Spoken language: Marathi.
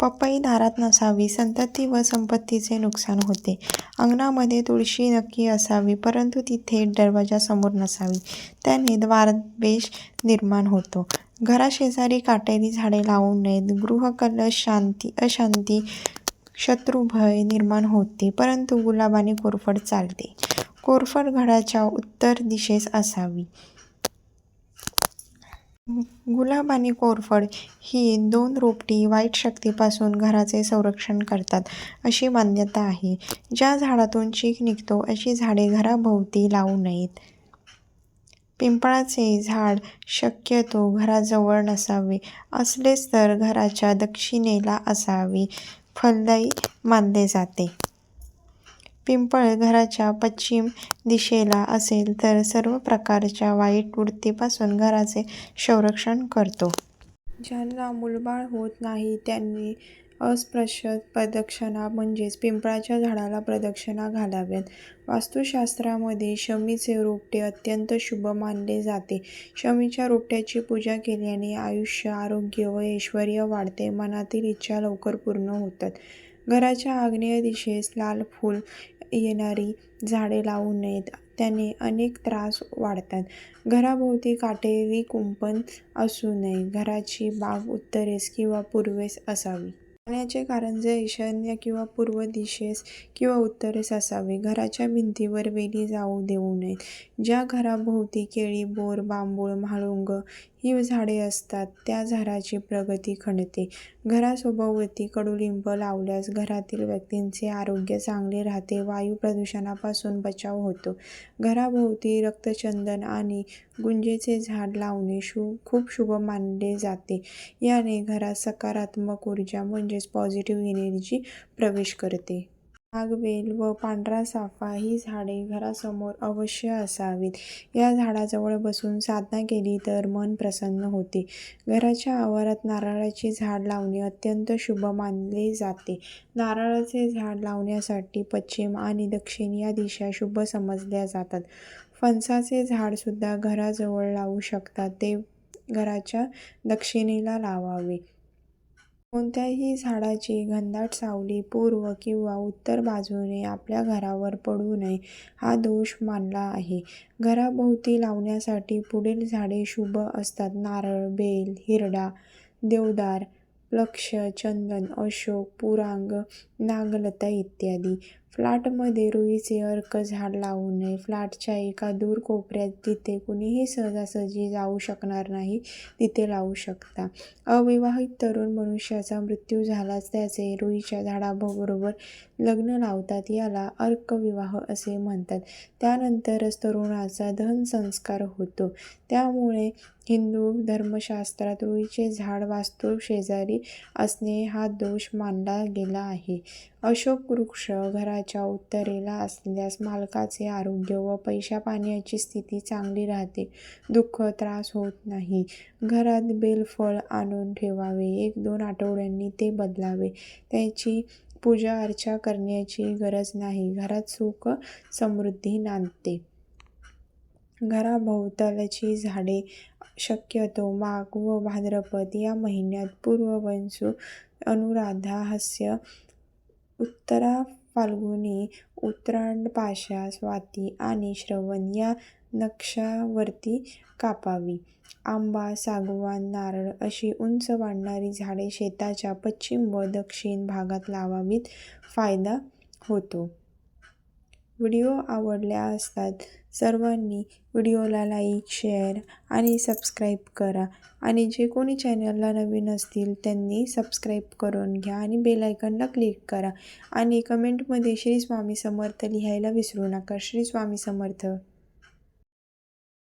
पपई दारात नसावी, संतती व संपत्तीचे नुकसान होते. अंगणामध्ये तुळशी नक्की असावी, परंतु ती थेट दरवाजासमोर नसावी. त्याने द्वारद्वेष निर्माण होतो. घराशेजारी काटेरी झाडे लावू नयेत. गृहकलश अशांती, शत्रुभय निर्माण होते. परंतु गुलाबाने कोरफड चालते. कोरफड घराच्या उत्तर दिशेस असावी. गुलाब आणि कोरफड ही दोन रोपटी वाईट शक्तीपासून घराचे संरक्षण करतात, अशी मान्यता आहे. ज्या झाडातून चीक निघतो अशी झाडे घराभोवती लावू नयेत. पिंपळाचे झाड शक्यतो घराजवळ नसावे. असलेच तर घराच्या दक्षिणेला असावे. फलदायी मानले जाते. पिंपळ घराच्या पश्चिम दिशेला असेल तर सर्व प्रकारच्या वाईट वृत्तीपासून घराचे संरक्षण करतो. ज्यांना मूलबाळ होत नाही त्यांनी अस्पृश्य प्रदक्षिणा म्हणजेच पिंपळाच्या झाडाला प्रदक्षिणा घालाव्यात. वास्तुशास्त्रामध्ये शमीचे रोपटे अत्यंत शुभ मानले जाते. शमीच्या रोपट्याची पूजा केल्याने आयुष्य, आरोग्य व ऐश्वर्य वाढते. मनातील इच्छा लवकर पूर्ण होतात. घराच्या आग्नेय दिशेस लाल फूल येणारी झाडे लावू नयेत. त्याने अनेक त्रास वाढतात. घराभोवती काटेरी कुंपण असू नये. घराची बाग उत्तरेस किंवा पूर्वेस असावी. जाण्याचे कारंजे ईशान्य किंवा पूर्व दिशेस किंवा उत्तरेस असावे. घराच्या भिंतीवर वेली जाऊ देऊ नयेत. ज्या घराभोवती केळी, बोर, बांबूळ, म्हाळुंग ही झाडे असतात त्या घराची प्रगती खंडते. घरासभोवती कडुलिंब लावल्यास घरातील व्यक्तींचे आरोग्य चांगले राहते. वायू प्रदूषणापासून बचाव होतो. घराभोवती रक्तचंदन आणि गुंजेचे झाड लावणे खूप शुभ मानले जाते. याने घरात सकारात्मक ऊर्जा म्हणजेच पॉझिटिव्ह एनर्जी प्रवेश करते. नागवेल व पांढरा चाफा ही झाडे घरासमोर अवश्य असावीत. या झाडाजवळ बसून साधना केली तर मन प्रसन्न होते. घराच्या आवारात नारळाचे झाड लावणे अत्यंत शुभ मानले जाते. नारळाचे झाड लावण्यासाठी पश्चिम आणि दक्षिण या दिशा शुभ समजल्या जातात. फणसाचे झाड सुद्धा घराजवळ लावू शकतात. ते घराच्या दक्षिणेला लावावे. कोणत्याही झाडाची घनदाट सावली पूर्व किंवा उत्तर बाजूने आपल्या घरावर पडू नये हा दोष मानला आहे. घराभोवती लावण्यासाठी पुढील झाडे शुभ असतात: नारळ, बेल, हिरडा, देवदार, वृक्ष, चंदन, अशोक, पुरांग, नागलता इत्यादी. फ्लॅटमध्ये रुईचे अर्क झाड लावू नये. फ्लॅटच्या एका दूर कोपऱ्यात जिथे कुणीही सहजासहजी जाऊ शकणार नाही तिथे लावू शकता. अविवाहित तरुण मनुष्याचा मृत्यू झाल्यास त्याचे रुईच्या झाडाबरोबर लग्न लावतात. याला अर्कविवाह असे म्हणतात. त्यानंतरच तरुणाचा दहनसंस्कार होतो. त्यामुळे हिंदू धर्मशास्त्रात रुईचे झाड वास्तूशेजारी असणे हा दोष मानला गेला आहे. अशोक वृक्ष घराच्या उत्तरेला असल्यास मालकाचे आरोग्य व पैशापाण्याची स्थिती चांगली राहते. दुःख, त्रास होत नाही. घरात बेलफळ आणून ठेवावे. 1-2 आठवड्यांनी ते बदलावे. त्याची पूजा अर्चा करण्याची गरज नाही. घरात सुख समृद्धी नांदते. घराभोवतालची झाडे शक्यतो माघ व भाद्रपद या महिन्यात, पुर्ववसू, अनुराधा, हास्य, उत्तरा फाल्गुनी, उत्तरायणपाशा, स्वाती आणि श्रवण या नक्षावर्ती कापावी. आंबा, सागवान, नारळ अशी उंच वाढणारी झाडे शेताच्या पश्चिम व दक्षिण भागात लावावीत. फायदा होतो. व्हिडिओ आवडल्या असतात सर्वांनी व्हिडिओला लाईक, शेअर आणि सबस्क्राईब करा. आणि जे कोणी चॅनलला नवीन असतील त्यांनी सबस्क्राईब करून घ्या आणि बेल आयकॉनला क्लिक करा. आणि कमेंटमध्ये श्री स्वामी समर्थ लिहायला विसरू नका. श्री स्वामी समर्थ.